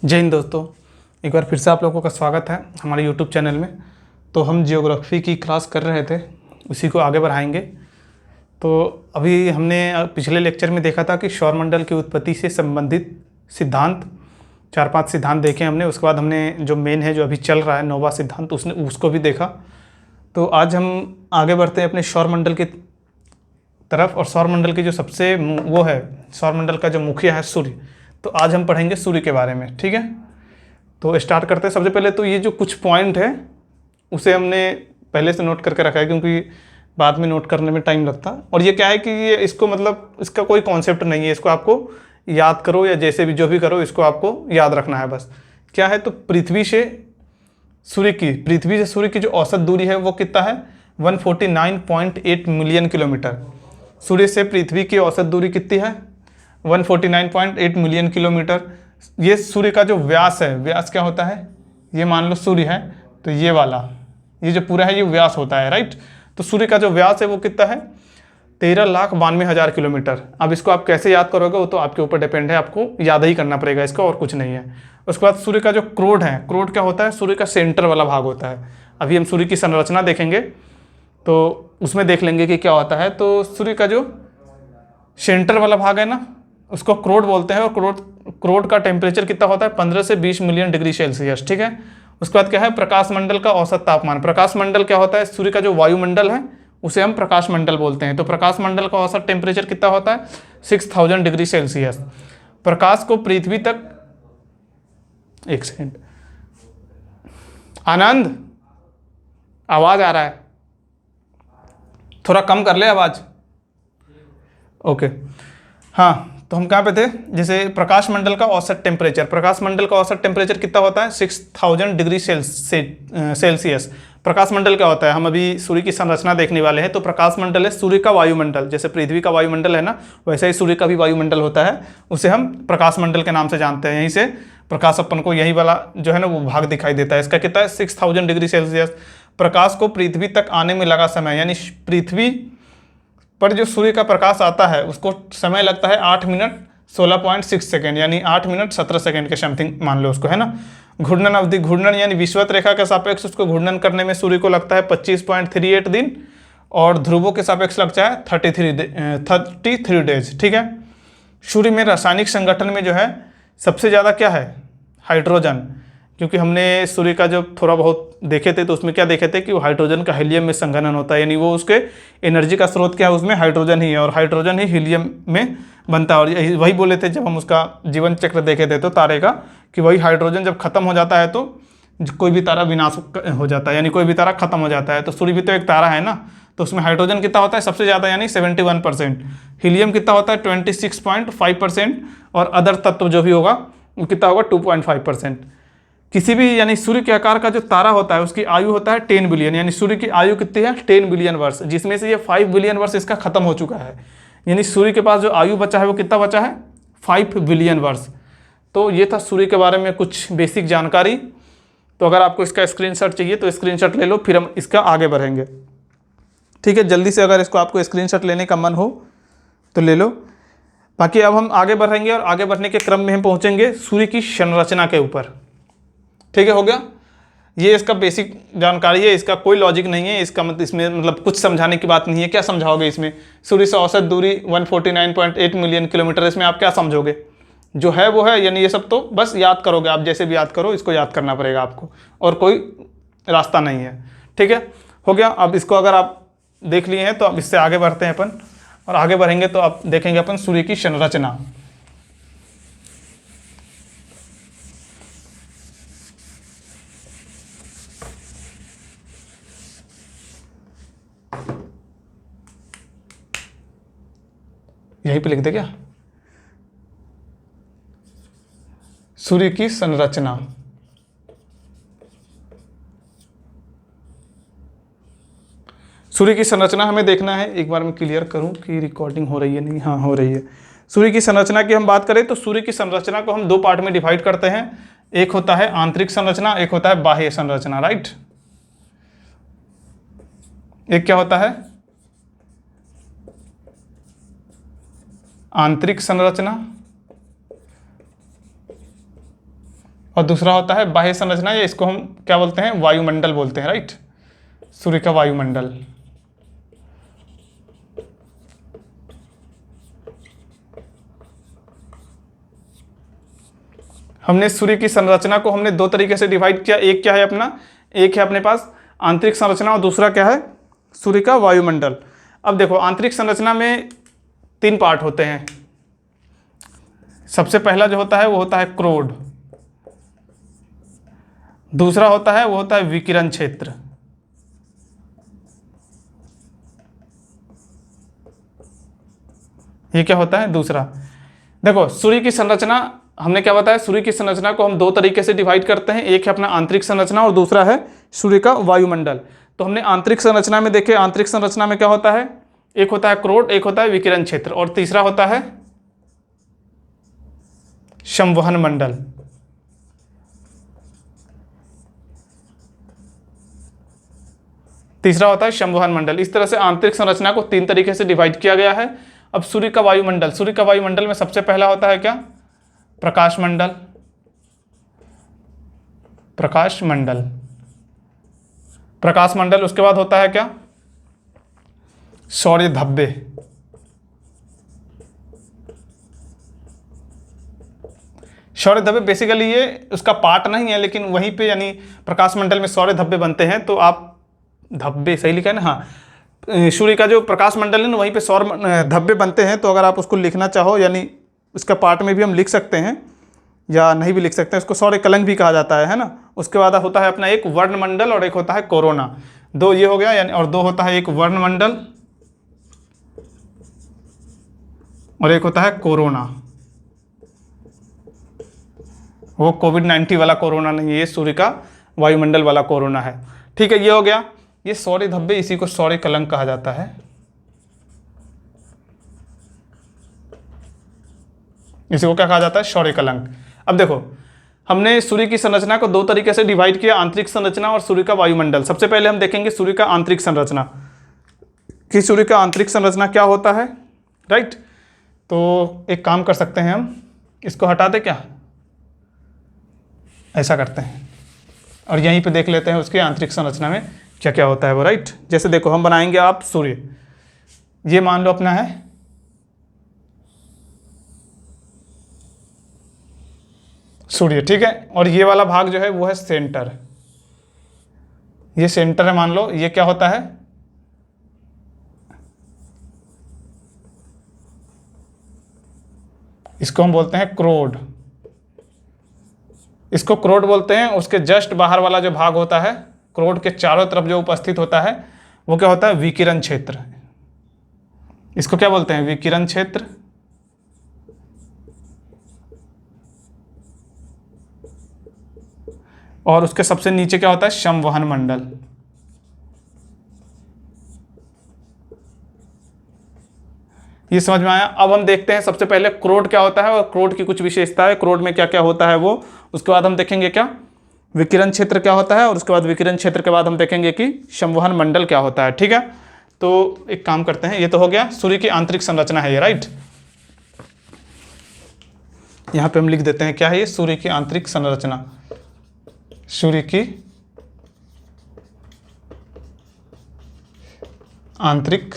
जय हिंद दोस्तों, एक बार फिर से आप लोगों का स्वागत है हमारे YouTube चैनल में। तो हम जियोग्राफी की क्लास कर रहे थे, उसी को आगे बढ़ाएंगे। तो अभी हमने पिछले लेक्चर में देखा था कि सौरमंडल की उत्पत्ति से संबंधित सिद्धांत 4-5 सिद्धांत देखे हमने। उसके बाद हमने जो मेन है, जो अभी चल रहा है 9वां सिद्धांत, उसको भी देखा। तो आज हम आगे बढ़ते हैं अपने सौरमंडल की तरफ। और सौरमंडल की जो सबसे वो है, सौरमंडल का जो मुखिया है सूर्य। तो आज हम पढ़ेंगे सूर्य के बारे में, ठीक है। तो स्टार्ट करते हैं। सबसे पहले तो ये जो कुछ पॉइंट है उसे हमने पहले से नोट करके रखा है, क्योंकि बाद में नोट करने में टाइम लगता। और ये क्या है कि ये इसको मतलब इसका कोई कॉन्सेप्ट नहीं है, इसको आपको याद करो या जैसे भी जो भी करो, इसको आपको याद रखना है बस। क्या है तो पृथ्वी से सूर्य की जो औसत दूरी है वो कितना है, 149.8 मिलियन किलोमीटर। सूर्य से पृथ्वी की औसत दूरी कितनी है, 149.8 मिलियन किलोमीटर। ये सूर्य का जो व्यास है, व्यास क्या होता है, ये मान लो सूर्य है तो ये वाला, ये जो पूरा है ये व्यास होता है, राइट। तो सूर्य का जो व्यास है वो कितना है, 13,92,000 किलोमीटर। अब इसको आप कैसे याद करोगे वो तो आपके ऊपर डिपेंड है, आपको याद ही करना पड़ेगा इसका, और कुछ नहीं है। उसके बाद सूर्य का जो क्रोड है, क्रोड क्या होता है, सूर्य का सेंटर वाला भाग होता है। अभी हम सूर्य की संरचना देखेंगे तो उसमें देख लेंगे कि क्या होता है। तो सूर्य का जो सेंटर वाला भाग है ना, उसको क्रोड बोलते हैं। और क्रोड का टेम्परेचर कितना होता है, 15 से 20 मिलियन डिग्री सेल्सियस, ठीक है। उसके बाद क्या है, प्रकाश मंडल का औसत तापमान। प्रकाश मंडल क्या होता है, सूर्य का जो वायुमंडल है उसे हम प्रकाश मंडल बोलते हैं। तो प्रकाश मंडल का औसत टेम्परेचर कितना होता है, 6000 डिग्री सेल्सियस। प्रकाश को पृथ्वी तक, एक सेकेंड, आनंद आवाज आ रहा है, थोड़ा कम कर ले आवाज। ओके, हाँ। तो हम कहाँ पे थे, जैसे प्रकाश मंडल का औसत टेम्परेचर, प्रकाश मंडल का औसत टेम्परेचर कितना होता है, 6000 डिग्री सेल्सियस। प्रकाश मंडल क्या होता है, हम अभी सूर्य की संरचना देखने वाले हैं। तो प्रकाश मंडल है सूर्य का वायुमंडल, जैसे पृथ्वी का वायुमंडल है ना, वैसे ही सूर्य का भी वायुमंडल होता है। उसे हम प्रकाश मंडल के नाम से जानते हैं। यहीं से प्रकाश अपन को यही वाला जो है ना वो भाग दिखाई देता है। इसका कितना है, 6000 डिग्री सेल्सियस। प्रकाश को पृथ्वी तक आने में लगा समय, यानी पृथ्वी पर जो सूर्य का प्रकाश आता है उसको समय लगता है 8 मिनट 16.6 सेकेंड, यानी 8 मिनट 17 सेकेंड के समथिंग मान लो उसको, है ना। घूर्णन अवधि, घूर्णन यानी विषुवत रेखा के सापेक्ष उसको घूर्णन करने में सूर्य को लगता है 25.38 दिन, और ध्रुवों के सापेक्ष लगता है 33 डेज, ठीक है। सूर्य में रासायनिक संगठन में जो है सबसे ज़्यादा क्या है, हाइड्रोजन। क्योंकि हमने सूर्य का जब थोड़ा बहुत देखे थे तो उसमें क्या देखे थे कि वो हाइड्रोजन का हीलियम में संघनन होता है, यानी वो उसके एनर्जी का स्रोत क्या है, उसमें हाइड्रोजन ही है, और हाइड्रोजन ही हीलियम में बनता है। और वही बोले थे जब हम उसका जीवन चक्र देखे थे तो तारे का, कि वही हाइड्रोजन जब खत्म हो जाता है तो कोई भी तारा विनाश हो जाता है, यानी कोई भी तारा खत्म हो जाता है। तो सूर्य भी तो एक तारा है ना, तो उसमें हाइड्रोजन कितना होता है सबसे ज़्यादा, यानी 71%। हीलियम कितना होता है 26.5%, और अदर तत्व जो भी होगा वो कितना होगा 2.5%। किसी भी यानी सूर्य के आकार का जो तारा होता है उसकी आयु होता है 10 बिलियन, यानी सूर्य की आयु कितनी है 10 बिलियन वर्ष, जिसमें से ये 5 बिलियन वर्ष इसका खत्म हो चुका है। यानी सूर्य के पास जो आयु बचा है वो कितना बचा है, 5 बिलियन वर्ष। तो ये था सूर्य के बारे में कुछ बेसिक जानकारी। तो अगर आपको इसका स्क्रीनशॉट चाहिए तो स्क्रीनशॉट ले लो, फिर हम इसका आगे बढ़ेंगे, ठीक है। जल्दी से अगर इसको आपको स्क्रीनशॉट लेने का मन हो तो ले लो। बाकी अब हम आगे बढ़ेंगे, और आगे बढ़ने के क्रम में हम पहुँचेंगे सूर्य की संरचना के ऊपर, ठीक है। हो गया, ये इसका बेसिक जानकारी है, इसका कोई लॉजिक नहीं है, इसका मतलब इसमें मतलब कुछ समझाने की बात नहीं है। क्या समझाओगे इसमें, सूर्य से औसत दूरी 149.8 मिलियन किलोमीटर, इसमें आप क्या समझोगे, जो है वो है। यानी ये सब तो बस याद करोगे आप, जैसे भी याद करो, इसको याद करना पड़ेगा आपको, और कोई रास्ता नहीं है, ठीक है। हो गया, अब इसको अगर आप देख लिए हैं तो अब इससे आगे बढ़ते हैं अपन, और आगे बढ़ेंगे तो आप देखेंगे अपन सूर्य की संरचना। यहीं पे लिख दे क्या, सूर्य की संरचना। सूर्य की संरचना हमें देखना है, एक बार मैं क्लियर करूं कि रिकॉर्डिंग हो रही है नहीं, हाँ हो रही है। सूर्य की संरचना की हम बात करें तो सूर्य की संरचना को हम 2 पार्ट में डिवाइड करते हैं। एक होता है आंतरिक संरचना, एक होता है बाह्य संरचना, राइट। एक क्या होता है, आंतरिक संरचना, और दूसरा होता है बाह्य संरचना, या इसको हम क्या बोलते हैं, वायुमंडल बोलते हैं, राइट। सूर्य का वायुमंडल। हमने सूर्य की संरचना को हमने दो तरीके से डिवाइड किया। एक क्या है अपना, एक है अपने पास आंतरिक संरचना और दूसरा क्या है, सूर्य का वायुमंडल। अब देखो आंतरिक संरचना में 3 पार्ट होते हैं। सबसे पहला जो होता है वो होता है क्रोड, दूसरा होता है वो होता है विकिरण क्षेत्र, ये क्या होता है दूसरा। देखो सूर्य की संरचना हमने क्या बताया, सूर्य की संरचना को हम 2 तरीके से डिवाइड करते हैं। एक है अपना आंतरिक संरचना और दूसरा है सूर्य का वायुमंडल। तो हमने आंतरिक संरचना में देखे, आंतरिक संरचना में क्या होता है, एक होता है क्रोड, एक होता है विकिरण क्षेत्र और तीसरा होता है संवहन मंडल। तीसरा होता है संवहन मंडल। इस तरह से आंतरिक संरचना को 3 तरीके से डिवाइड किया गया है। अब सूर्य का वायुमंडल, सूर्य का वायुमंडल में सबसे पहला होता है क्या, प्रकाश मंडल, प्रकाश मंडल, प्रकाश मंडल। उसके बाद होता है क्या, सौर्य धब्बे, सौर्य धब्बे बेसिकली ये उसका पार्ट नहीं है, लेकिन वहीं पे यानी प्रकाश मंडल में सौर्य धब्बे बनते हैं। तो आप धब्बे सही लिखा है ना, हाँ, सूर्य का जो प्रकाश मंडल है ना वहीं पे सौर धब्बे बनते हैं। तो अगर आप उसको लिखना चाहो यानी इसका पार्ट में भी हम लिख सकते हैं या नहीं भी लिख सकते हैं, उसको सौर्य कलंक भी कहा जाता है ना। उसके बाद होता है अपना एक वर्णमंडल और एक होता है कोरोना। 2 ये हो गया यानी, और 2 होता है एक वर्णमंडल और एक होता है कोरोना। वो कोविड-19 वाला कोरोना नहीं है, ये सूर्य का वायुमंडल वाला कोरोना है। ठीक है, ये हो गया। ये सौर्य धब्बे, इसी को सौर्य कलंक कहा जाता है। इसी को क्या कहा जाता है, सौर्य कलंक। अब देखो हमने सूर्य की संरचना को 2 तरीके से डिवाइड किया, आंतरिक संरचना और सूर्य का वायुमंडल। सबसे पहले हम देखेंगे सूर्य का आंतरिक संरचना कि सूर्य का आंतरिक संरचना क्या होता है, राइट। तो एक काम कर सकते हैं, हम इसको हटा दें क्या, ऐसा करते हैं और यहीं पे देख लेते हैं उसकी आंतरिक संरचना में क्या क्या होता है वो, राइट। जैसे देखो हम बनाएंगे आप सूर्य, ये मान लो अपना है सूर्य, ठीक है। और ये वाला भाग जो है वो है सेंटर, ये सेंटर है मान लो। ये क्या होता है, इसको हम बोलते हैं क्रोड, इसको क्रोड बोलते हैं। उसके जस्ट बाहर वाला जो भाग होता है, क्रोड के चारों तरफ जो उपस्थित होता है वो क्या होता है, विकिरण क्षेत्र। इसको क्या बोलते हैं, विकिरण क्षेत्र। और उसके सबसे नीचे क्या होता है, संवहन मंडल। ये समझ में आया। अब हम देखते हैं सबसे पहले क्रोड क्या होता है और क्रोड की कुछ विशेषता है, क्रोड में क्या क्या होता है वो। उसके बाद हम देखेंगे क्या विकिरण क्षेत्र क्या होता है, और उसके बाद विकिरण क्षेत्र के बाद हम देखेंगे कि संवहन मंडल क्या होता है। ठीक है, तो एक काम करते हैं, ये तो हो गया सूर्य की आंतरिक संरचना है ये, राइट। यहां पे हम लिख देते हैं क्या है ये, सूर्य की आंतरिक संरचना, सूर्य की आंतरिक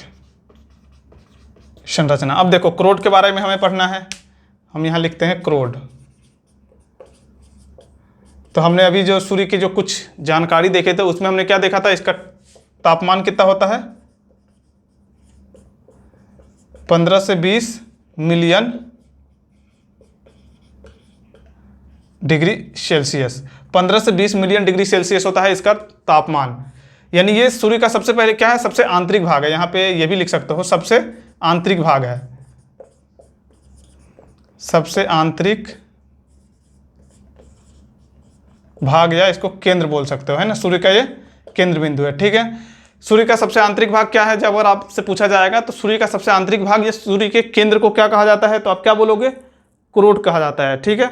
संरचना। अब देखो क्रोड के बारे में हमें पढ़ना है, हम यहां लिखते हैं क्रोड। तो हमने अभी जो सूर्य की जो कुछ जानकारी देखे थे उसमें हमने क्या देखा था, इसका तापमान कितना होता है, 15 से 20 मिलियन डिग्री सेल्सियस। 15 से 20 मिलियन डिग्री सेल्सियस होता है इसका तापमान। यानी ये सूर्य का सबसे पहले क्या है, सबसे आंतरिक भाग है। यहाँ पे ये भी लिख सकते हो, सबसे आंतरिक भाग है, सबसे आंतरिक भाग, या इसको केंद्र बोल सकते हो, है ना। सूर्य का ये केंद्र बिंदु है, ठीक है। सूर्य का सबसे आंतरिक भाग क्या है, जब अगर आपसे पूछा जाएगा तो सूर्य का सबसे आंतरिक भाग या सूर्य के केंद्र को क्या कहा जाता है, तो आप क्या बोलोगे, क्रोड कहा जाता है। ठीक है,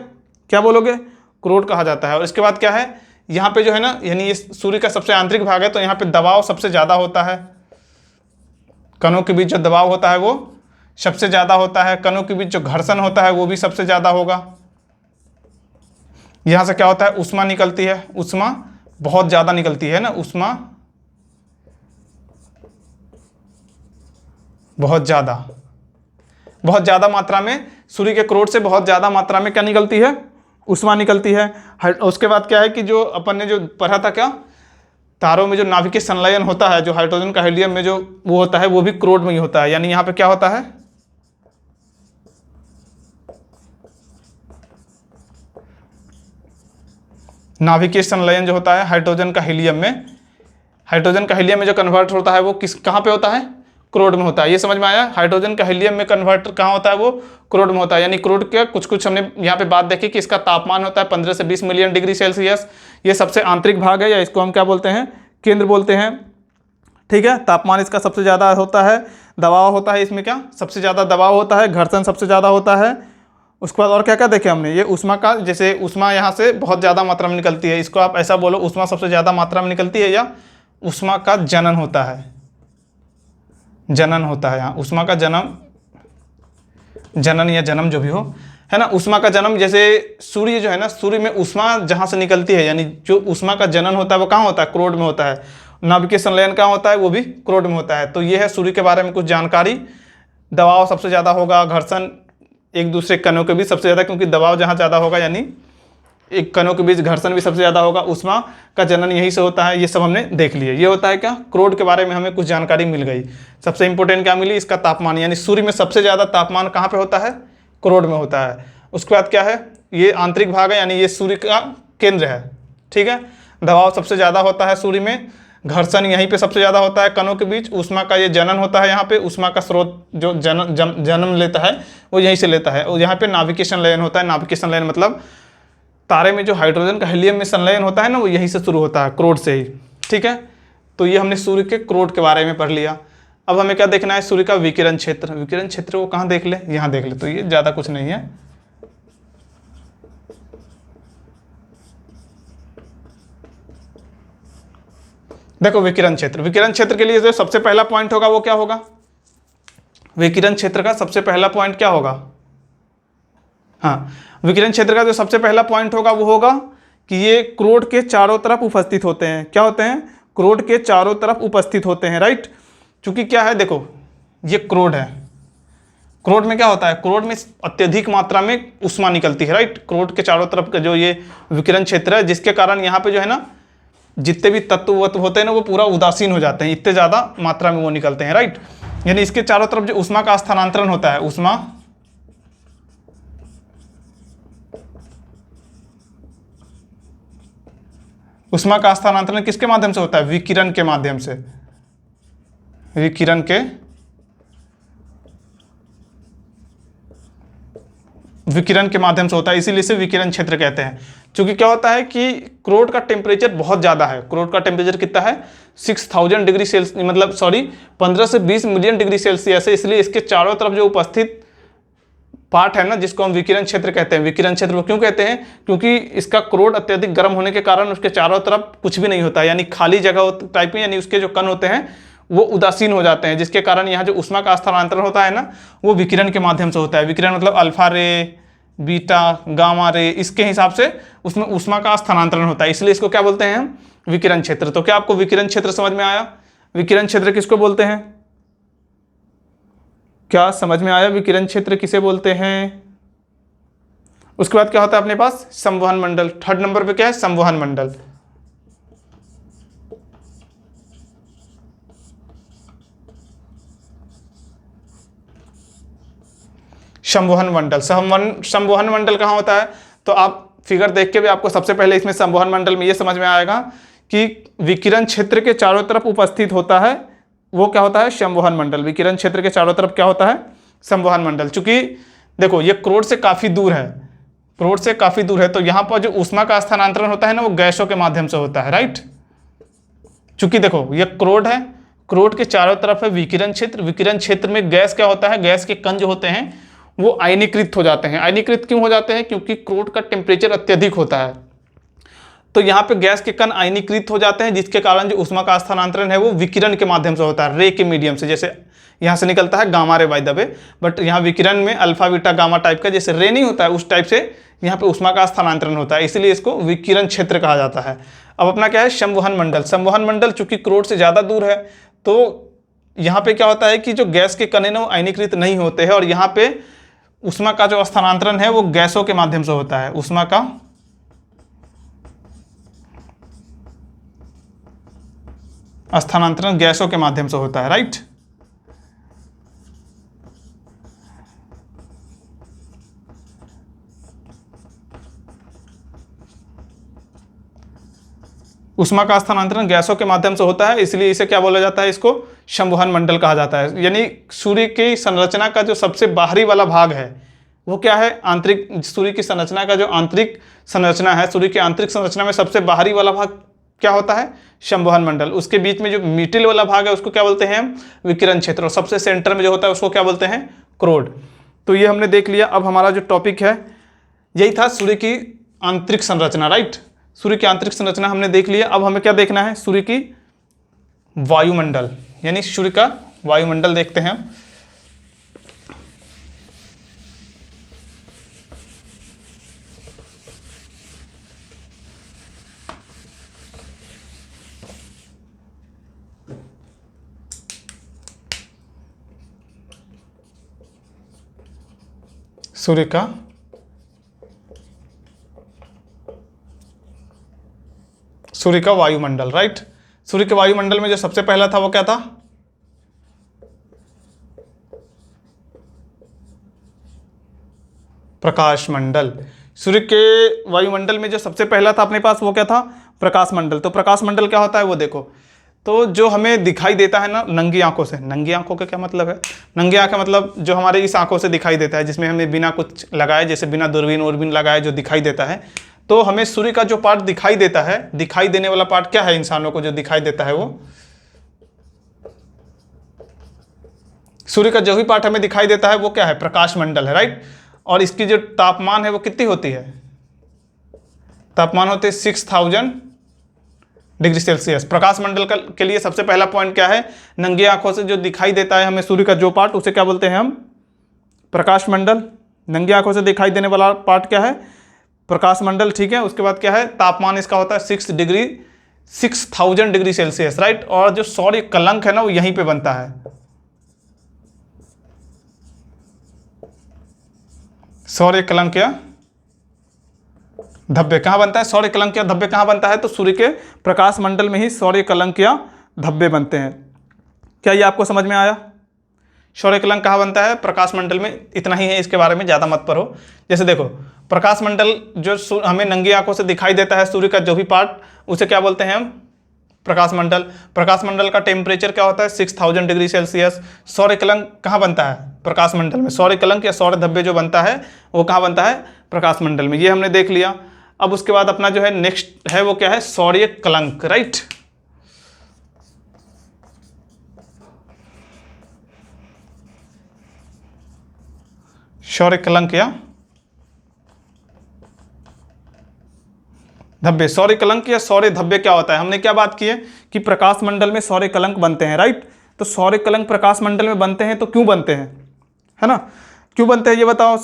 क्या बोलोगे, क्रोड कहा जाता है। और इसके बाद क्या है, यहाँ पे जो है ना, यानी ये सूर्य का सबसे आंतरिक भाग है, तो यहाँ पे दबाव सबसे ज़्यादा होता है, कणों के बीच जो दबाव होता है वो सबसे ज़्यादा होता है, कणों के बीच जो घर्षण होता है वो भी सबसे ज़्यादा होगा। यहाँ से क्या होता है, ऊष्मा निकलती है, ऊष्मा बहुत ज़्यादा निकलती है ना, ऊष्मा बहुत ज़्यादा मात्रा में सूर्य के क्रोड से बहुत ज़्यादा मात्रा में क्या निकलती है, ऊष्मा निकलती है। उसके बाद क्या है कि जो अपन ने जो पढ़ा था क्या, तारों में जो नाभिकीय संलयन होता है, जो हाइड्रोजन का हीलियम में जो वो होता है, वो भी क्रोड में ही होता है। यानी यहाँ पे क्या होता है, नाभिकीय संलयन जो होता है हाइड्रोजन का हीलियम में, हाइड्रोजन का हीलियम में जो कन्वर्ट होता है वो कहाँ पे होता है, क्रोड में होता है। ये समझ में आया, हाइड्रोजन का हीलियम में कन्वर्टर कहाँ होता है, वो क्रोड में होता है। यानी क्रोड के कुछ हमने यहाँ पे बात देखी कि इसका तापमान होता है 15 से 20 मिलियन डिग्री सेल्सियस। ये सबसे आंतरिक भाग है, या इसको हम क्या बोलते हैं, केंद्र बोलते हैं। ठीक है, तापमान इसका सबसे ज़्यादा होता है, दबाव होता है इसमें क्या, सबसे ज़्यादा दबाव होता है, घर्षण सबसे ज़्यादा होता है। उसके बाद और क्या क्या देखे हमने, ये ऊष्मा का, जैसे ऊष्मा यहाँ से बहुत ज़्यादा मात्रा में निकलती है, इसको आप ऐसा बोलो ऊष्मा सबसे ज़्यादा मात्रा में निकलती है, या ऊष्मा का जनन होता है, जनन होता है यहाँ, ऊष्मा का जनन या जन्म जो भी हो, है ना, ऊष्मा का जन्म। जैसे सूर्य जो है ना, सूर्य में ऊष्मा जहाँ से निकलती है, यानी जो ऊष्मा का जनन होता है वो कहाँ होता है, क्रोड में होता है। नाभिकीय संलयन कहाँ होता है, वो भी क्रोड में होता है। तो ये है सूर्य के बारे में कुछ जानकारी। दबाव सबसे ज़्यादा होगा, घर्षण एक दूसरे कणों के बीच सबसे ज़्यादा, क्योंकि दबाव जहाँ ज़्यादा होगा यानी एक कणों के बीच घर्षण भी सबसे ज़्यादा होगा, ऊष्मा का जनन यहीं से होता है। ये सब हमने देख लिए। ये होता है क्या, क्रोड के बारे में हमें कुछ जानकारी मिल गई। सबसे इंपॉर्टेंट क्या मिली, इसका तापमान, यानी सूर्य में सबसे ज़्यादा तापमान कहाँ पे होता है, क्रोड में होता है। उसके बाद क्या है, ये आंतरिक भाग है, यानी ये सूर्य का केंद्र है। ठीक है, दबाव सबसे ज़्यादा होता है सूर्य में, घर्षण यहीं पे सबसे ज़्यादा होता है कणों के बीच, ऊष्मा का ये जनन होता है यहाँ पे, ऊष्मा का स्रोत जो जन्म लेता है वो यहीं से लेता है। और यहाँ पे नाभिकीय संलयन होता है। नाभिकीय संलयन मतलब तारे में जो हाइड्रोजन का हीलियम में संलयन होता है ना, वो यहीं से शुरू होता है, क्रोड से ही। ठीक है, तो ये हमने सूर्य के क्रोड के बारे में पढ़ लिया। अब हमें क्या देखना है, सूर्य का विकिरण क्षेत्र। विकिरण क्षेत्र को कहाँ देख ले, यहाँ देख ले, तो ये ज़्यादा कुछ नहीं है। देखो विकिरण क्षेत्र, विकिरण क्षेत्र के लिए जो सबसे पहला पॉइंट होगा वो क्या होगा, विकिरण क्षेत्र का सबसे पहला पॉइंट क्या होगा, हाँ, विकिरण क्षेत्र का जो सबसे पहला पॉइंट होगा वो होगा कि ये क्रोड के चारों तरफ उपस्थित होते हैं। क्या होते हैं, क्रोड के चारों तरफ उपस्थित होते हैं, राइट। क्योंकि क्या है, देखो ये क्रोड है, क्रोड में क्या होता है, क्रोड में अत्यधिक मात्रा में ऊष्मा निकलती है, राइट। क्रोड के चारों तरफ का जो ये विकिरण क्षेत्र है, जिसके कारण यहाँ पे जो है ना जितने भी तत्व होते हैं ना वो पूरा उदासीन हो जाते हैं, इतने ज़्यादा मात्रा में वो निकलते हैं, राइट। यानी इसके चारों तरफ जो ऊष्मा का स्थानांतरण होता है, ऊष्मा का स्थानांतरण किसके माध्यम से होता है, विकिरण के माध्यम से, विकिरण के माध्यम से होता है, इसीलिए इसे विकिरण क्षेत्र कहते हैं। क्योंकि क्या होता है कि क्रोड का टेम्परेचर बहुत ज़्यादा है। क्रोड का टेम्परेचर कितना है, 6000 डिग्री सेल्सियस, मतलब 15 से 20 मिलियन डिग्री सेल्सियस है। इसलिए इसके चारों तरफ जो उपस्थित पार्ट है ना, जिसको हम विकिरण क्षेत्र कहते हैं। विकिरण क्षेत्र को क्यों कहते हैं, क्योंकि इसका क्रोड अत्यधिक गर्म होने के कारण उसके चारों तरफ कुछ भी नहीं होता, यानी खाली जगह टाइप में, यानी उसके जो कण होते हैं वो उदासीन हो जाते हैं, जिसके कारण यहाँ जो ऊष्मा का स्थानांतरण होता है ना वो विकिरण के माध्यम से होता है। विकिरण मतलब अल्फा रे, बीटा, गामा रे, इसके हिसाब से उसमें ऊष्मा का स्थानांतरण होता है, इसलिए इसको क्या बोलते हैं हम, विकिरण क्षेत्र। तो क्या आपको विकिरण क्षेत्र समझ में आया, विकिरण क्षेत्र किसको बोलते हैं, क्या समझ में आया, विकिरण क्षेत्र किसे बोलते हैं। उसके बाद क्या होता है अपने पास, संवहन मंडल। थर्ड नंबर पे क्या है, संवहन मंडल। संवहन मंडल, संवहन मंडल कहाँ होता है, तो आप फिगर देख के भी आपको सबसे पहले इसमें संवहन मंडल में ये समझ में आएगा कि विकिरण क्षेत्र के चारों तरफ उपस्थित होता है, वो क्या होता है, संवहन मंडल। विकिरण क्षेत्र के चारों तरफ क्या होता है, संवहन मंडल। चूंकि देखो ये क्रोड से काफ़ी दूर है, क्रोड से काफ़ी दूर है, तो यहाँ पर जो ऊष्मा का स्थानांतरण होता है ना वो गैसों के माध्यम से होता है, राइट। चूंकि देखो ये क्रोड है, क्रोड के चारों तरफ है विकिरण क्षेत्र। विकिरण क्षेत्र में गैस क्या होता है, गैस के कण जो होते हैं वो आयनीकृत हो जाते हैं। आयनीकृत क्यों हो जाते हैं, क्योंकि क्रोड का टेम्परेचर अत्यधिक होता है। तो यहाँ पे गैस के कण आयनीकृत हो जाते हैं, जिसके कारण जो ऊष्मा का स्थानांतरण है वो विकिरण के माध्यम से होता है, रे के मीडियम से। जैसे यहाँ से निकलता है gamma ray by the way, but यहाँ विकिरण में अल्फा बीटा गामा टाइप का जैसे रे नहीं होता है, उस टाइप से यहाँ पे ऊष्मा का स्थानांतरण होता है, इसलिए इसको विकिरण क्षेत्र कहा जाता है। अब अपना क्या है, संवहन मंडल। संवहन मंडल चूंकि क्रोड से ज़्यादा दूर है, तो यहाँ पे क्या होता है कि जो गैस के कण है वो आयनीकृत नहीं होते हैं, और यहाँ पे ऊष्मा का जो स्थानांतरण है वो गैसों के माध्यम से होता है। ऊष्मा का स्थानांतरण गैसों के माध्यम से होता है, राइट। ऊष्मा का स्थानांतरण गैसों के माध्यम से होता है, इसलिए इसे क्या बोला जाता है, इसको संवहन मंडल कहा जाता है। यानी सूर्य की संरचना का जो सबसे बाहरी वाला भाग है वो क्या है, आंतरिक। सूर्य की संरचना का जो आंतरिक संरचना है, सूर्य की आंतरिक संरचना में सबसे बाहरी वाला भाग क्या होता है, संवहन मंडल। उसके बीच में जो मिडिल वाला भाग है उसको क्या बोलते हैं हम, विकिरण क्षेत्र। और सबसे सेंटर में जो होता है उसको क्या बोलते हैं, क्रोड। तो ये हमने देख लिया। अब हमारा जो टॉपिक है यही था, सूर्य की आंतरिक संरचना, राइट। सूर्य की आंतरिक संरचना हमने देख लिया। अब हमें क्या देखना है, सूर्य की वायुमंडल, यानी सूर्य का वायुमंडल देखते हैं। सूर्य का वायुमंडल, राइट। सूर्य के वायुमंडल में जो सबसे पहला था वो क्या था, प्रकाश मंडल। सूर्य के वायुमंडल में जो सबसे पहला था अपने पास वो क्या था, प्रकाश मंडल। तो प्रकाश मंडल क्या होता है वो देखो, तो जो हमें दिखाई देता है ना नंगी आंखों से। नंगी आंखों का क्या मतलब है, नंगी आंखें मतलब जो हमारे इस आंखों से दिखाई देता है, जिसमें हमें बिना कुछ लगाए, जैसे बिना दूरबीन उर्बीन लगाए जो दिखाई देता है। तो हमें सूर्य का जो पार्ट दिखाई देता है, दिखाई देने वाला पार्ट क्या है, इंसानों को जो दिखाई देता है वो, सूर्य का जो भी पार्ट हमें दिखाई देता है वो क्या है, प्रकाश मंडल है, राइट। और इसकी जो तापमान है वो कितनी होती है, तापमान होते हैं 6000 डिग्री सेल्सियस। प्रकाश मंडल के लिए सबसे पहला पॉइंट क्या है, नंगी आंखों से जो दिखाई देता है हमें सूर्य का जो पार्ट, उसे क्या बोलते हैं हम, प्रकाश मंडल। नंगी आंखों से दिखाई देने वाला पार्ट क्या है, प्रकाश मंडल, ठीक है। उसके बाद क्या है, तापमान इसका होता है 6000 डिग्री सेल्सियस, राइट। और जो सौर कलंक है ना वो यहीं पे बनता है। सौर कलंक या धब्बे कहाँ बनता है, सौर कलंक या धब्बे कहाँ बनता है, तो सूर्य के प्रकाश मंडल में ही सौर कलंक या धब्बे बनते हैं। क्या ये आपको समझ में आया, सौर कलंक कहाँ बनता है, प्रकाश मंडल में। इतना ही है, इसके बारे में ज़्यादा मत पढ़ो। जैसे देखो, प्रकाश मंडल जो हमें नंगी आंखों से दिखाई देता है, सूर्य का जो भी पार्ट, उसे क्या बोलते हैं हम, प्रकाश मंडल। प्रकाश मंडल का टेम्परेचर क्या होता है, 6000 डिग्री सेल्सियस। सौर कलंक कहाँ बनता है, प्रकाश मंडल में। सौर कलंक या सौर धब्बे जो बनता है वो कहाँ बनता है, प्रकाश मंडल में। ये हमने देख लिया। अब उसके बाद अपना जो है नेक्स्ट है वो क्या है, सौर्य कलंक, राइट। सौर्य कलंक या धब्बे। सौर्य कलंक या सौर्य धब्बे क्या होता है, हमने क्या बात की है कि प्रकाश मंडल में सौर्य कलंक बनते हैं, राइट। तो सौर्य कलंक प्रकाश मंडल में बनते हैं, तो क्यों बनते हैं, है ना, क्यों बनते हैं ये बताओ।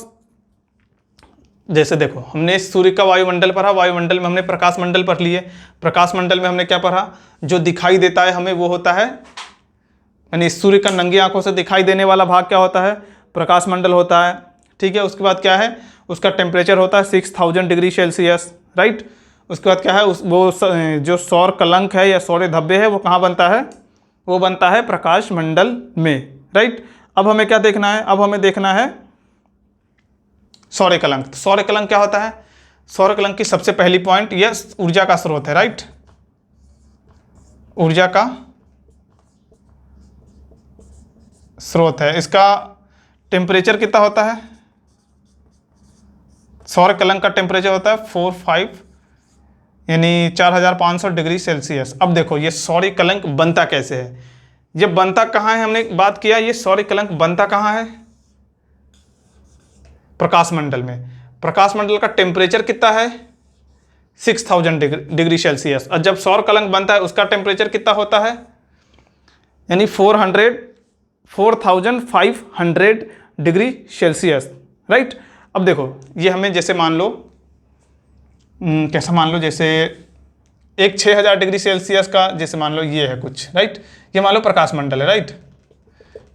जैसे देखो, हमने सूर्य का वायुमंडल पढ़ा, वायुमंडल में हमने प्रकाश मंडल पढ़ लिए। प्रकाश मंडल में हमने क्या पढ़ा, जो दिखाई देता है हमें वो होता है, यानी सूर्य का नंगी आंखों से दिखाई देने वाला भाग क्या होता है, प्रकाश मंडल होता है, ठीक है। उसके बाद क्या है, उसका टेम्परेचर होता है 6000 डिग्री सेल्सियस, राइट। उसके बाद क्या है, वो जो सौर कलंक है या सौर्य धब्बे है वो कहाँ बनता है, वो बनता है प्रकाश मंडल में, राइट। अब हमें क्या देखना है, अब हमें देखना है सौर्य कलंक। सौर्य कलंक क्या होता है, सौर कलंक की सबसे पहली पॉइंट, ये ऊर्जा का स्रोत है, राइट। ऊर्जा का स्रोत है। इसका टेम्परेचर कितना होता है, सौर कलंक का टेम्परेचर होता है 45 यानी 4500 डिग्री सेल्सियस। अब देखो ये सौर कलंक बनता कैसे है, ये बनता कहाँ है, हमने बात किया ये सौर कलंक बनता कहाँ है, प्रकाश मंडल में। प्रकाश मंडल का टेम्परेचर कितना है, 6000 डिग्री सेल्सियस, और जब सौर कलंक बनता है उसका टेम्परेचर कितना होता है, यानी 4500 डिग्री सेल्सियस, राइट। अब देखो ये हमें जैसे मान लो कैसा मान लो, जैसे एक 6000 डिग्री सेल्सियस का, जैसे मान लो ये है कुछ, राइट, ये मान लो प्रकाश मंडल है, राइट,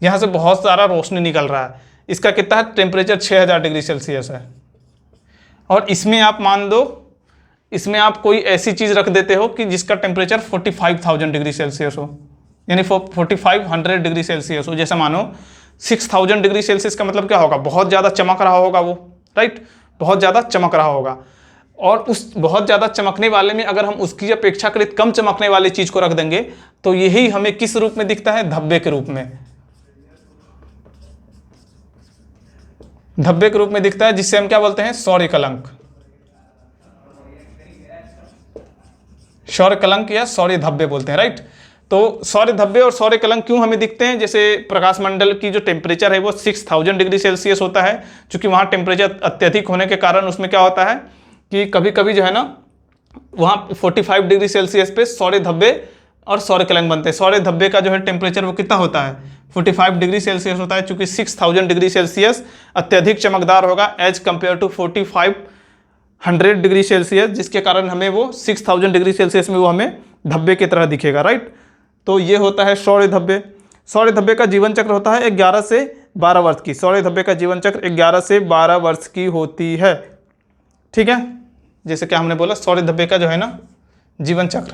यहाँ से बहुत सारा रोशनी निकल रहा है, इसका कितना है टेम्परेचर 6000 डिग्री सेल्सियस है, और इसमें आप मान दो, इसमें आप कोई ऐसी चीज़ रख देते हो कि जिसका टेम्परेचर 45,000 डिग्री सेल्सियस हो, यानी 4500 डिग्री सेल्सियस हो। जैसे मानो 6000 डिग्री सेल्सियस का मतलब क्या होगा, बहुत ज़्यादा चमक रहा होगा वो, राइट, बहुत ज़्यादा चमक रहा होगा, और उस बहुत ज़्यादा चमकने वाले में अगर हम उसकी अपेक्षाकृत कम चमकने वाली चीज़ को रख देंगे तो यही हमें किस रूप में दिखता है, धब्बे के रूप में, धब्बे के रूप में दिखता है, जिससे हम क्या बोलते हैं, सौर कलंक, सौर कलंक या सौर धब्बे बोलते हैं, राइट। तो सौर धब्बे और सौर कलंक क्यों हमें दिखते हैं, जैसे प्रकाश मंडल की जो टेम्परेचर है वो 6000 डिग्री सेल्सियस होता है, क्योंकि वहाँ टेम्परेचर अत्यधिक होने के कारण उसमें क्या होता है कि कभी कभी जो है ना वहाँ 45 डिग्री सेल्सियस पे सौर धब्बे और सौर कलंक बनते हैं। सौर धब्बे का जो है टेम्परेचर वो कितना होता है, 45 डिग्री सेल्सियस होता है, चूंकि 6000 डिग्री सेल्सियस अत्यधिक चमकदार होगा as compare to 4500 degree Celsius, जिसके कारण हमें वो 6000 डिग्री सेल्सियस में वो हमें धब्बे की तरह दिखेगा, राइट। तो ये होता है सौर धब्बे। सौर धब्बे का जीवन चक्र होता है 11 से 12 वर्ष की, सौर धब्बे का जीवन चक्र 11 से 12 वर्ष की होती है, ठीक है। जैसे कि हमने बोला सौर धब्बे का जो है ना जीवन चक्र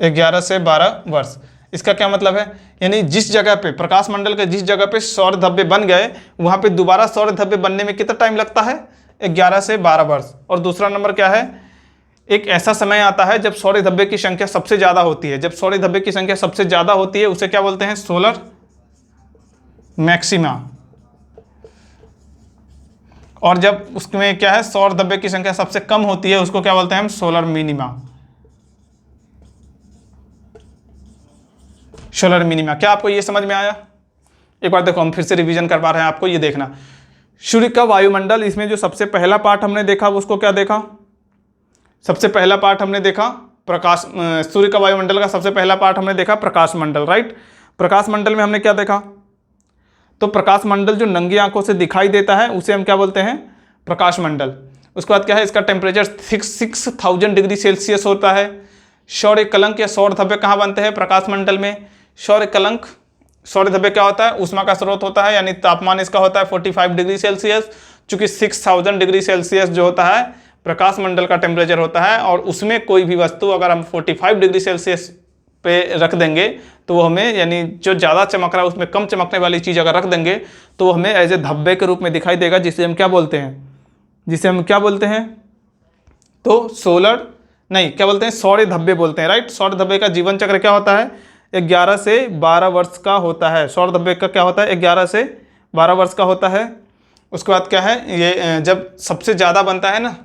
11 से 12 वर्ष। इसका क्या मतलब है, यानी जिस जगह पे प्रकाश मंडल के जिस जगह पे सौर धब्बे बन गए वहां पे दोबारा सौर धब्बे बनने में कितना टाइम लगता है, 11 से 12 वर्ष। और दूसरा नंबर क्या है, एक ऐसा समय आता है जब सौर धब्बे की संख्या सबसे ज़्यादा होती है। जब सौर धब्बे की संख्या सबसे ज़्यादा होती है उसे क्या बोलते हैं, सोलर मैक्सिमा। और जब उसमें क्या है, सौर धब्बे की संख्या सबसे कम होती है उसको क्या बोलते हैं हम, सोलर मिनिमा। Solar minima. क्या आपको ये समझ में आया? एक बार देखो हम फिर से रिवीजन करवा रहे हैं आपको, ये देखना। सूर्य का वायुमंडल, इसमें जो सबसे पहला पार्ट हमने देखा उसको क्या देखा, सबसे पहला पार्ट हमने देखा प्रकाश, सूर्य का वायुमंडल का सबसे पहला पार्ट हमने देखा प्रकाश मंडल, राइट। प्रकाश मंडल में हमने क्या देखा, तो प्रकाश मंडल जो नंगी आंखों से दिखाई देता है उसे हम क्या बोलते हैं, प्रकाश मंडल। उसके बाद क्या है, इसका टेम्परेचर 6000 डिग्री सेल्सियस होता है। सौर कलंक या सौर धब्बे कहाँ बनते हैं, प्रकाश मंडल में। सौर कलंक, सौर धब्बे क्या होता है, ऊष्मा का स्रोत होता है, यानी तापमान इसका होता है 45 डिग्री सेल्सियस, चूंकि 6000 डिग्री सेल्सियस जो होता है प्रकाश मंडल का टेम्परेचर होता है, और उसमें कोई भी वस्तु अगर हम 45 डिग्री सेल्सियस पे रख देंगे तो वो हमें, यानी जो ज़्यादा चमक रहा है उसमें कम चमकने वाली चीज़ अगर रख देंगे तो वो हमें एज ए धब्बे के रूप में दिखाई देगा, जिसे हम क्या बोलते हैं, जिसे हम क्या बोलते हैं, तो सोलर नहीं क्या बोलते हैं, सौर धब्बे बोलते हैं, राइट। सौर धब्बे का जीवन चक्र क्या होता है, 11 से 12 वर्ष का होता है। सौर धब्बे का क्या होता है, 11 से 12 वर्ष का होता है। उसके बाद क्या है, ये जब सबसे ज़्यादा बनता है ना,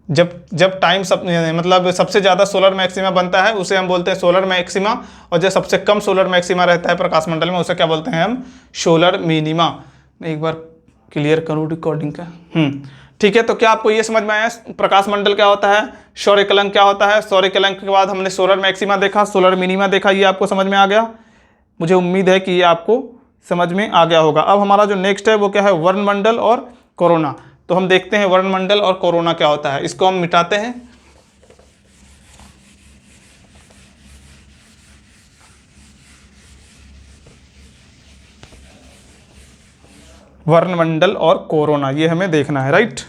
जब टाइम मतलब सबसे ज़्यादा सोलर मैक्सिमा बनता है उसे हम बोलते हैं सोलर मैक्सिमा, और जब सबसे कम सोलर मैक्सिमा रहता है प्रकाश मंडल में उसे क्या बोलते हैं हम, सोलर मिनिमा। मैं एक बार क्लियर करूँ रिकॉर्डिंग का, ठीक है। तो क्या आपको ये समझ में आया, प्रकाश मंडल क्या होता है, सौर कलंक क्या होता है, सौर कलंक के बाद हमने सोलर मैक्सिमा देखा, सोलर मिनिमा देखा, ये आपको समझ में आ गया। मुझे उम्मीद है कि ये आपको समझ में आ गया होगा। अब हमारा जो नेक्स्ट है वो क्या है, वर्णमंडल और कोरोना। तो हम देखते हैं वर्णमंडल और कोरोना क्या होता है, इसको हम मिटाते हैं। वर्णमंडल और कोरोना ये हमें देखना है, राइट।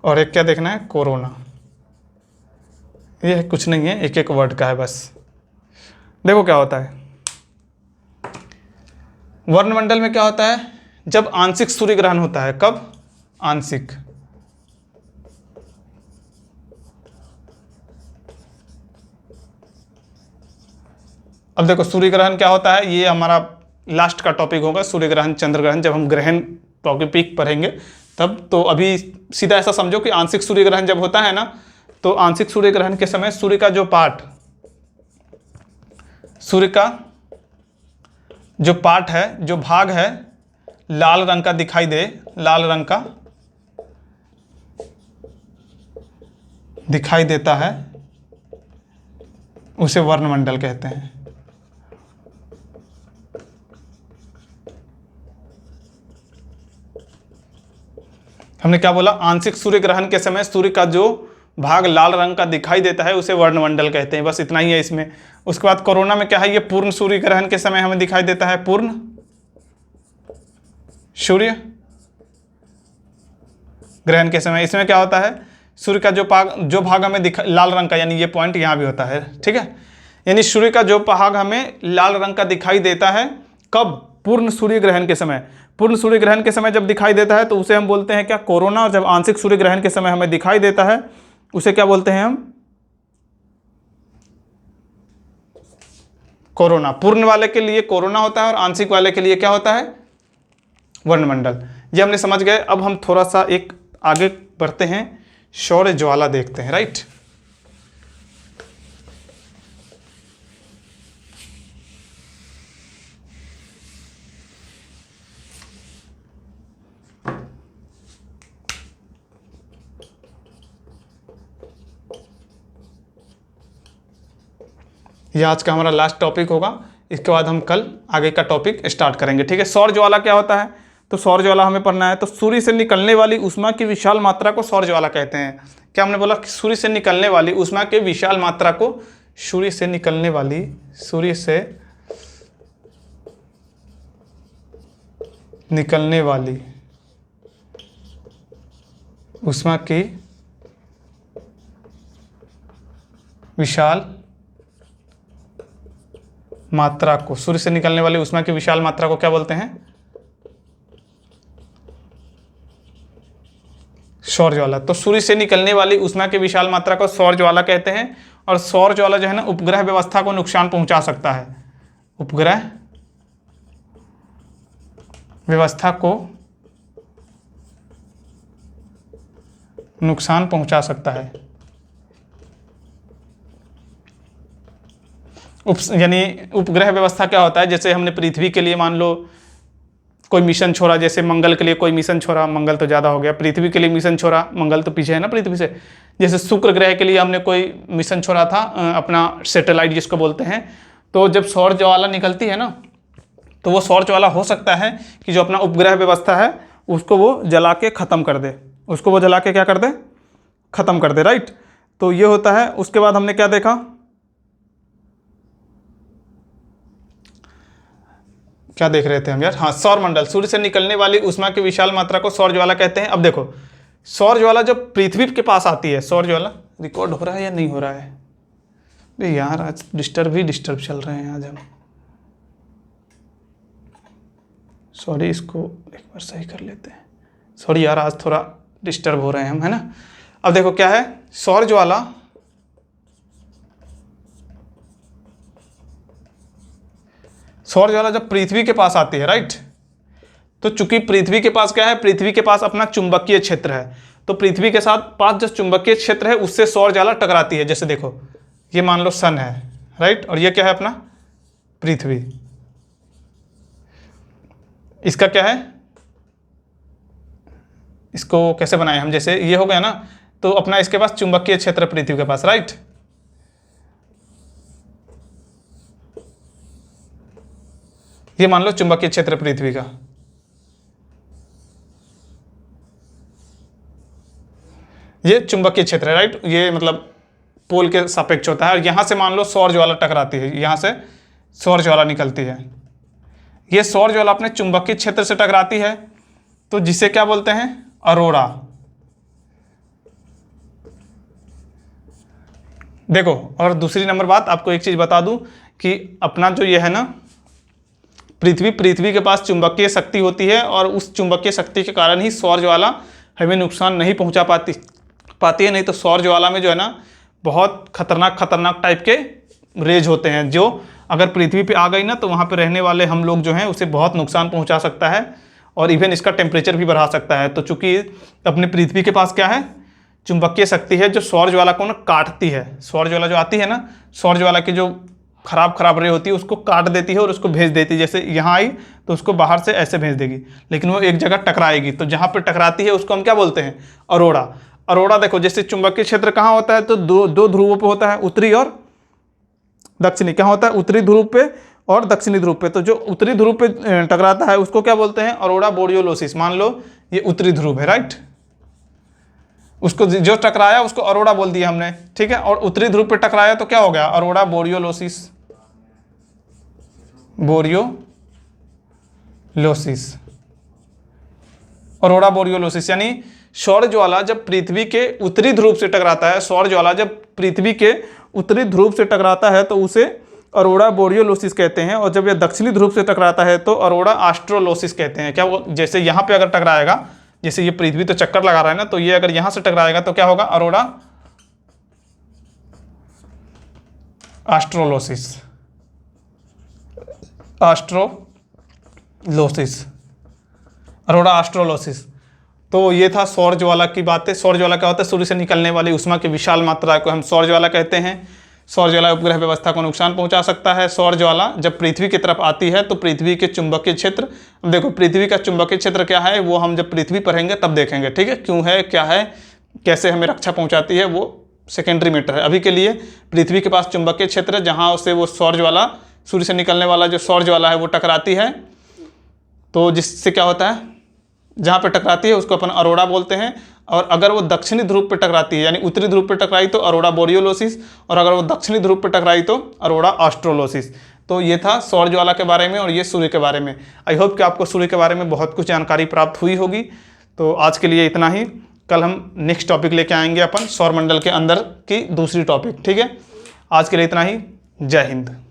और एक क्या देखना है, कोरोना। ये कुछ नहीं है, एक एक वर्ड का है बस। देखो क्या होता है, वर्णमंडल में क्या होता है, जब आंशिक सूर्य ग्रहण होता है। कब, आंशिक। अब देखो सूर्य ग्रहण क्या होता है, ये हमारा लास्ट का टॉपिक होगा, सूर्य ग्रहण चंद्र ग्रहण, जब हम ग्रहण टॉपिक पढ़ेंगे तब। तो अभी सीधा ऐसा समझो कि आंशिक सूर्य ग्रहण जब होता है ना, तो आंशिक सूर्य ग्रहण के समय सूर्य का जो पार्ट, सूर्य का जो पार्ट है, जो भाग है, लाल रंग का दिखाई दे, लाल रंग का दिखाई देता है, उसे वर्णमंडल कहते हैं। हमने क्या बोला? आंशिक सूर्य ग्रहण के समय सूर्य का जो भाग लाल रंग का दिखाई देता है उसे वर्णमंडल कहते हैं। बस इतना ही है इसमें। उसके बाद कोरोना में क्या है? ये पूर्ण सूर्य ग्रहण के समय हमें दिखाई देता है, पूर्ण सूर्य ग्रहण के समय। इसमें क्या होता है? सूर्य का जो भाग हमें लाल रंग का, यानी ये पॉइंट यहाँ भी होता है, ठीक है। यानी सूर्य का जो भाग हमें लाल रंग का दिखाई देता है, कब? पूर्ण सूर्य ग्रहण के समय। पूर्ण सूर्य ग्रहण के समय जब दिखाई देता है तो उसे हम बोलते हैं क्या? कोरोना। और जब आंशिक सूर्य ग्रहण के समय हमें दिखाई देता है उसे क्या बोलते हैं हम? कोरोना। पूर्ण वाले के लिए कोरोना होता है और आंशिक वाले के लिए क्या होता है? वर्णमंडल। ये हमने समझ गए। अब हम थोड़ा सा एक आगे बढ़ते हैं, सौर ज्वाला देखते हैं, राइट। ये आज का हमारा लास्ट टॉपिक होगा। इसके बाद हम कल आगे का टॉपिक स्टार्ट करेंगे, ठीक है। सौर ज्वाला क्या होता है? तो सौर ज्वाला हमें पढ़ना है। तो सूर्य से निकलने वाली ऊष्मा की विशाल मात्रा को सौर ज्वाला कहते हैं। क्या हमने बोला? सूर्य से निकलने वाली ऊष्मा के विशाल मात्रा को, सूर्य से निकलने वाली ऊष्मा की विशाल मात्रा को, सूर्य से निकलने वाली ऊष्मा की विशाल मात्रा को क्या बोलते हैं? सौर ज्वाला। तो सूर्य से निकलने वाली ऊष्मा की विशाल मात्रा को सौर ज्वाला कहते हैं। और सौर ज्वाला जो है ना, उपग्रह व्यवस्था को नुकसान पहुंचा सकता है। उपग्रह व्यवस्था को नुकसान पहुंचा सकता है। यानी उपग्रह व्यवस्था क्या होता है? जैसे हमने पृथ्वी के लिए मान लो कोई मिशन छोड़ा, जैसे मंगल के लिए कोई मिशन छोड़ा, मंगल तो ज़्यादा हो गया, पृथ्वी के लिए मिशन छोड़ा, मंगल तो पीछे है ना पृथ्वी से। जैसे शुक्र ग्रह के लिए हमने कोई मिशन छोड़ा था, अपना सैटेलाइट जिसको बोलते हैं। तो जब सौर ज्वाला निकलती है ना, तो वो सौर ज्वाला हो सकता है कि जो अपना उपग्रह व्यवस्था है उसको वो जला के ख़त्म कर दे, उसको वो जला के क्या कर दे? ख़त्म कर दे, राइट। तो ये होता है। उसके बाद हमने क्या देखा? क्या देख रहे थे हम यार? हाँ, सौर मंडल। सूर्य से निकलने वाली ऊष्मा की विशाल मात्रा को सौर ज्वाला कहते हैं। अब देखो, सौर ज्वाला जब पृथ्वी के पास आती है, सौर ज्वाला रिकॉर्ड हो रहा है या नहीं हो रहा है? अरे यार, आज डिस्टर्ब चल रहे हैं आज हम। सॉरी, इसको एक बार सही कर लेते हैं। सॉरी यार, आज थोड़ा डिस्टर्ब हो रहे हैं हम, है ना। अब देखो क्या है, सौर ज्वाला जब पृथ्वी के पास आती है, राइट। तो चूंकि पृथ्वी के पास क्या है? पृथ्वी के पास अपना चुंबकीय क्षेत्र है। तो पृथ्वी के साथ पास जो चुंबकीय क्षेत्र है उससे सौर ज्वाला टकराती है। जैसे देखो, ये मान लो सन है, राइट, और ये क्या है? अपना पृथ्वी। इसका क्या है? इसको कैसे बनाए हम? जैसे ये हो गया ना, तो अपना इसके पास चुंबकीय क्षेत्र पृथ्वी के पास, राइट। ये मान लो चुंबकीय क्षेत्र पृथ्वी का। ये चुंबकीय क्षेत्र है, राइट। ये मतलब पोल के सापेक्ष होता है। और यहां से मान लो सौर ज्वाला टकराती है, यहां से सौर ज्वाला निकलती है। ये सौर ज्वाला अपने चुंबकीय क्षेत्र से टकराती है, तो जिसे क्या बोलते हैं? अरोरा। देखो, और दूसरी नंबर बात आपको एक चीज बता दूं कि अपना जो ये है ना, पृथ्वी के पास चुंबकीय शक्ति होती है, और उस चुंबकीय शक्ति के कारण ही सौर ज्वाला हमें नुकसान नहीं पहुंचा पाती है। नहीं तो सौर ज्वाला में जो है ना, बहुत खतरनाक टाइप के रेज होते हैं, जो अगर पृथ्वी पे आ गई ना, तो वहाँ पे रहने वाले हम लोग जो हैं उसे बहुत नुकसान पहुँचा सकता है, और इवन इसका टेम्परेचर भी बढ़ा सकता है। तो चूंकि अपने पृथ्वी के पास क्या है? चुंबकीय शक्ति है, जो सौर ज्वाला को ना काटती है। सौर ज्वाला जो आती है ना, सौर ज्वाला की जो खराब रे होती है उसको काट देती है और उसको भेज देती है। जैसे यहाँ आई तो उसको बाहर से ऐसे भेज देगी, लेकिन वो एक जगह टकराएगी, तो जहाँ पे टकराती है उसको हम क्या बोलते हैं, अरोड़ा। अरोड़ा देखो जैसे चुंबकीय क्षेत्र कहाँ होता है, तो दो ध्रुवों पे होता है, उत्तरी और दक्षिणी। क्या होता है, उत्तरी ध्रुव पे और दक्षिणी ध्रुव पे। तो जो उत्तरी ध्रुव पे टकराता है उसको क्या बोलते हैं, अरोड़ा बोरियोलोसिस। मान लो ये उत्तरी ध्रुव है, राइट, उसको जो टकराया उसको अरोड़ा बोल दिया हमने, ठीक है। और उत्तरी ध्रुव पे टकराया तो क्या हो गया, अरोड़ा बोरियोलोसिस, बोरियोलोसिस, अरोड़ा बोरियोलोसिस। यानी सौर ज्वाला जब पृथ्वी के उत्तरी ध्रुव से टकराता है, सौर ज्वाला जब पृथ्वी के उत्तरी ध्रुव से टकराता है तो उसे अरोड़ा बोरियोलोसिस कहते हैं, और जब यह दक्षिणी ध्रुव से टकराता है तो अरोड़ा आस्ट्रोलोसिस कहते हैं। क्या वो, जैसे यहाँ पे अगर टकराएगा, जैसे ये पृथ्वी तो चक्कर लगा रहा है ना, तो ये अगर यहां से टकराएगा तो क्या होगा, अरोड़ा आस्ट्रोलोसिस, आस्ट्रोलोसिस, अरोड़ा आस्ट्रोलोसिस। तो ये था सौर ज्वाला की बातें। सौर ज्वाला क्या होता है, सूर्य से निकलने वाली उष्मा की विशाल मात्रा को हम सौर ज्वाला कहते हैं। सौर ज्वाला उपग्रह व्यवस्था को नुकसान पहुंचा सकता है। सौर ज्वाला जब पृथ्वी की तरफ आती है तो पृथ्वी के चुंबकीय क्षेत्र, देखो पृथ्वी का चुंबकीय क्षेत्र क्या है वो हम जब पृथ्वी पर रहेंगे तब देखेंगे, ठीक है, क्यों है, क्या है, कैसे हमें रक्षा पहुंचाती है, वो सेकेंडरी मैटर है। अभी के लिए पृथ्वी के पास चुंबकीय क्षेत्र है जहाँ से वो सौर ज्वाला, सूर्य से निकलने वाला जो सौर ज्वाला है वो टकराती है, तो जिससे क्या होता है, जहाँ पे टकराती है उसको अपन अरोड़ा बोलते हैं। और अगर वो दक्षिणी ध्रुव पे टकराती है, यानी उत्तरी ध्रुव पे टकराई तो अरोड़ा बोरियोलोसिस, और अगर वो दक्षिणी ध्रुव पे टकराई तो अरोड़ा आस्ट्रोलोसिस। तो ये था सौर ज्वाला के बारे में और ये सूर्य के बारे में। आई होप कि आपको सूर्य के बारे में बहुत कुछ जानकारी प्राप्त हुई होगी। तो आज के लिए इतना ही। कल हम नेक्स्ट टॉपिक लेके आएंगे अपन सौरमंडल के अंदर की दूसरी टॉपिक, ठीक है। आज के लिए इतना ही। जय हिंद।